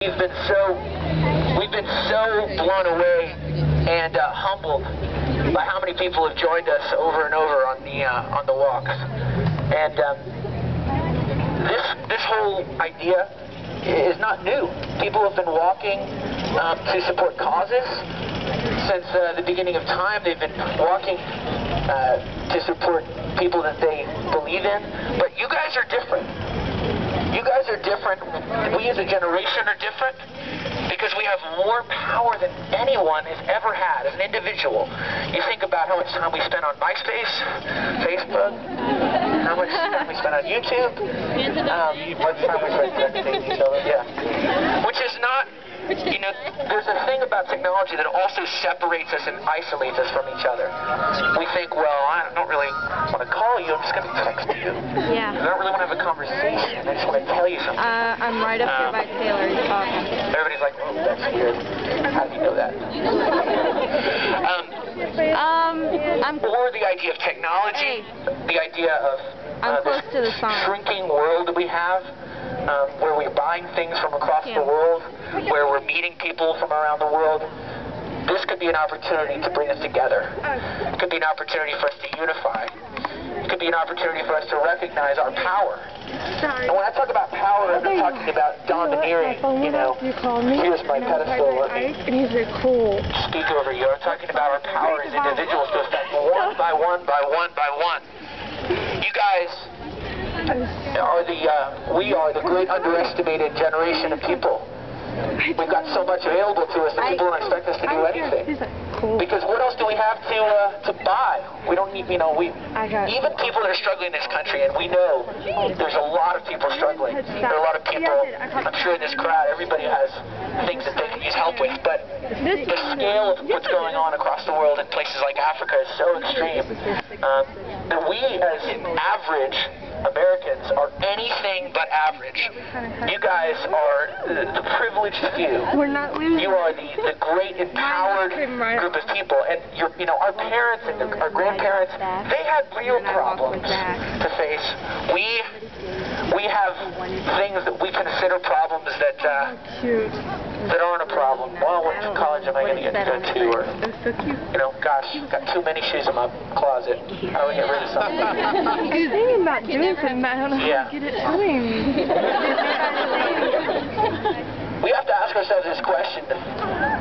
We've been so blown away and humbled by how many people have joined us over and over on the walks. And this whole idea is not new. People have been walking to support causes since the beginning of time. They've been walking to support people that they believe in. But you guys are different. You guys are different. We as a generation are different because we have more power than anyone has ever had as an individual. You think about how much time we spend on MySpace, Facebook, how much time we spend on YouTube, much time we spend texting each other. Yeah. Which is not, you know, there's a thing about technology that also separates us and isolates us from each other. We think, well, I don't really want to call you, I'm just going to text you. Yeah. I don't really want to have a conversation, I just want to tell you something. I'm right up here by Taylor. He's talking. Everybody's like, oh, that's weird. How do you know that? Or the idea of technology, the idea of this shrinking world that we have, where we're buying things from across the world, where we're meeting people from around the world. This could be an opportunity to bring us together. It could be an opportunity for us to unify. It could be an opportunity for us to recognize our power. And when I talk about power, I'm not talking about domineering, you know, here's my pedestal, let me speak over you. I'm talking about our power as individuals to affect one by one by one by one. You guys we are the great underestimated generation of people. We've got so much available to us that people don't expect us to do anything. Because what else do we have to buy? We don't need, you know, even people that are struggling in this country, and we know there's a lot of people struggling. There are a lot of people, I'm sure in this crowd, everybody has things that they can use help with, but the scale of what's going on across the world in places like Africa is so extreme that we as average Americans are anything but average. You guys are the privileged few. You are the great empowered group of people, and you know, our parents and our grandparents, they had real problems to face. We have things that we consider problems that aren't a problem. Well, what college am I going to get to go to? Or, you know, gosh, got too many shoes in my closet. How do we get rid of something? He's thinking about doing something, I don't know how to get it doing. We have to ask ourselves this question.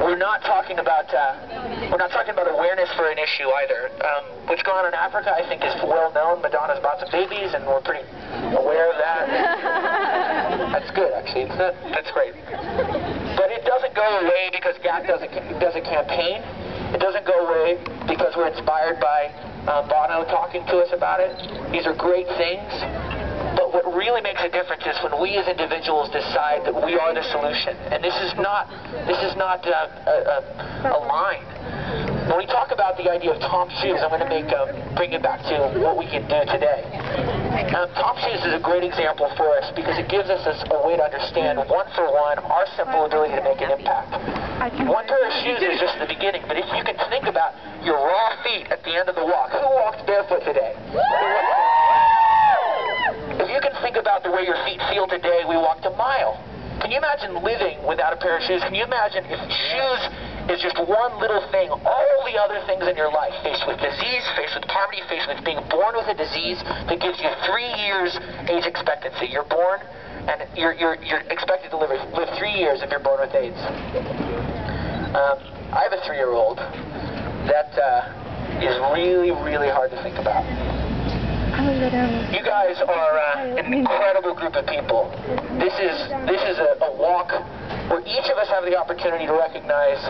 We're not talking about awareness for an issue either. What's going on in Africa, I think, is well known. Madonna's bought some babies, and we're pretty aware of that. That's good, actually. That's great. But it doesn't go away because GAC does a campaign. It doesn't go away because we're inspired by Bono talking to us about it. These are great things. But what really makes a difference is when we as individuals decide that we are the solution. And this is not a line. When we talk about the idea of Tom's Shoes, I'm going to bring it back to what we can do today. Tom's Shoes is a great example for us because it gives us a way to understand one for one our simple ability to make an impact. One pair of shoes is just the beginning, but if you can think about your raw feet at the end of the walk, who walked barefoot today? If you can think about the way your feet feel today, we walked a mile. Can you imagine living without a pair of shoes? Can you imagine if shoes is just one little thing, all the other things in your life, faced with disease, faced with poverty, faced with being born with a disease that gives you 3 years age expectancy. You're born and you're expected to live 3 years if you're born with AIDS. I have a 3-year-old. That is really, really hard to think about. You guys are an incredible group of people. This is a walk where each of us have the opportunity to recognize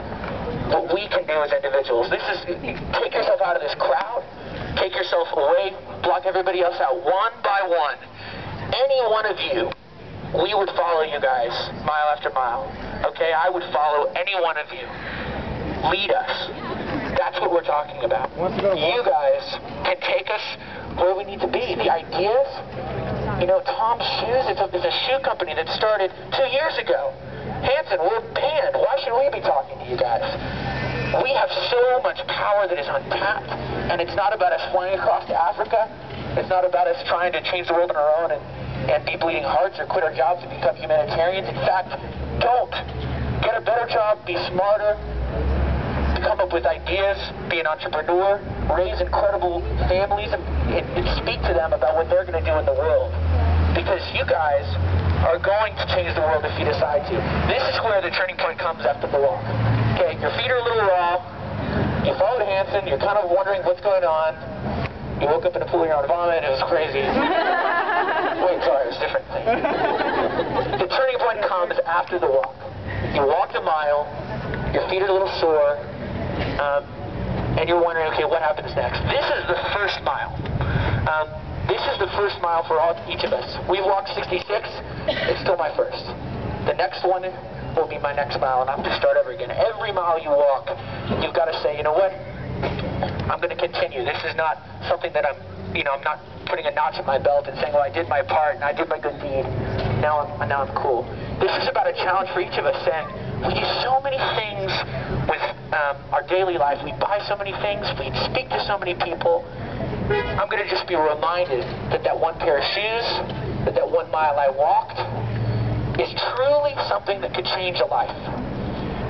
what we can do as individuals. Take yourself out of this crowd, take yourself away, block everybody else out one by one. Any one of you, we would follow you guys mile after mile. Okay, I would follow any one of you. Lead us. That's what we're talking about. You guys can take us where we need to be. The ideas, you know, Tom's Shoes is a shoe company that started 2 years ago. Hanson, we're banned. Why should we be talking to you guys? We have so much power that is untapped, and it's not about us flying across to Africa. It's not about us trying to change the world on our own and be bleeding hearts or quit our jobs and become humanitarians. In fact, don't. Get a better job, be smarter, come up with ideas, be an entrepreneur, raise incredible families, and speak to them about what they're going to do in the world. Because you guys are going to change the world if you decide to. This is where the turning point comes after the walk. Okay, your feet are a little raw, you followed Hanson, you're kind of wondering what's going on, you woke up in a pool of your own vomit, it was crazy. Wait, sorry, it was different. The turning point comes after the walk. You walked a mile, your feet are a little sore, and you're wondering, okay, what happens next? This is the first mile. This is the first mile for each of us. We walked 66, it's still my first. The next one will be my next mile, and I'm going to start over again. Every mile you walk, you've got to say, you know what? I'm going to continue. This is not something that I'm not putting a notch in my belt and saying, well, I did my part and I did my good deed. Now I'm cool. This is about a challenge for each of us, saying, we do so many things with our daily life. We buy so many things. We speak to so many people. I'm going to just be reminded that one pair of shoes, that 1 mile I walked, is truly something that could change a life.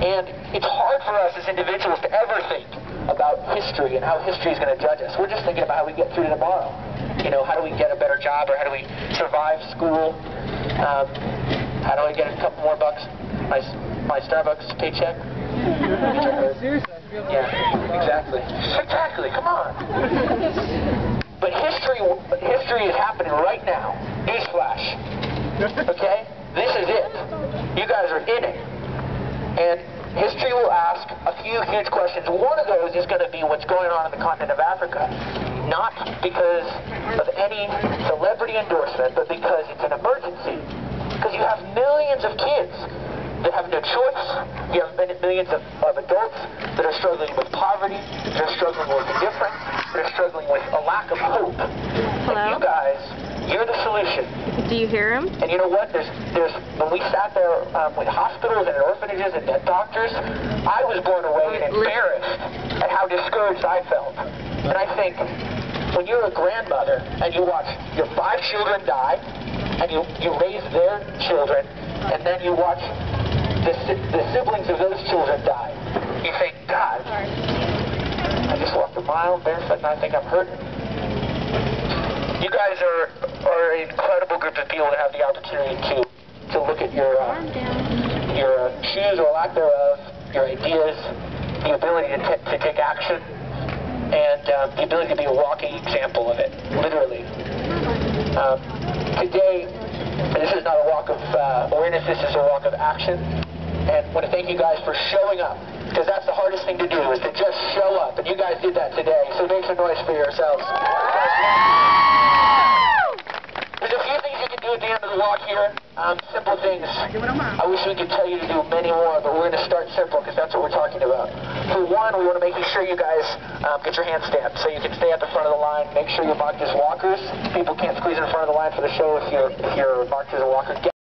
And it's hard for us as individuals to ever think about history and how history is going to judge us. We're just thinking about how we get through to tomorrow. You know, how do we get a better job, or how do we survive school? How do I get a couple more bucks? My Starbucks paycheck? Yeah, exactly. Exactly, come on. But history is happening right now. Newsflash. Okay? This is it. You guys are in it. And history will ask a few huge questions. One of those is going to be what's going on in the continent of Africa. Not because of any celebrity endorsement, but because it's an emergency. Because you have millions of kids that have no choice. You have millions of adults that are struggling with poverty, that are struggling with indifference, that are struggling with a lack of hope. Hello? And you guys, you're the solution. Do you hear him? And you know what? There's when we sat there with hospitals and orphanages and doctors, I was blown away and embarrassed at how discouraged I felt. And I think, when you're a grandmother and you watch your 5 children die, and you raise their children, and then you watch the siblings of those children die, you think, God, I just walked a mile barefoot and I think I'm hurting. You guys are an incredible group of people that have the opportunity to look at your shoes or lack thereof, your ideas, the ability to take action, and the ability to be a walking example of it, literally. Today, this is not a walk of awareness, this is a walk of action. And I want to thank you guys for showing up, because that's the hardest thing to do, is to just show up. And you guys did that today, so make some noise for yourselves. There's a few things you can do at the end of the walk here, simple things. I wish we could tell you to do many more, but we're going to start simple, because that's what we're talking about. For one, we want to make sure you guys get your hand stamped, so you can stay at the front of the line. Make sure you're marked as walkers. People can't squeeze in front of the line for the show if you're marked as a walker.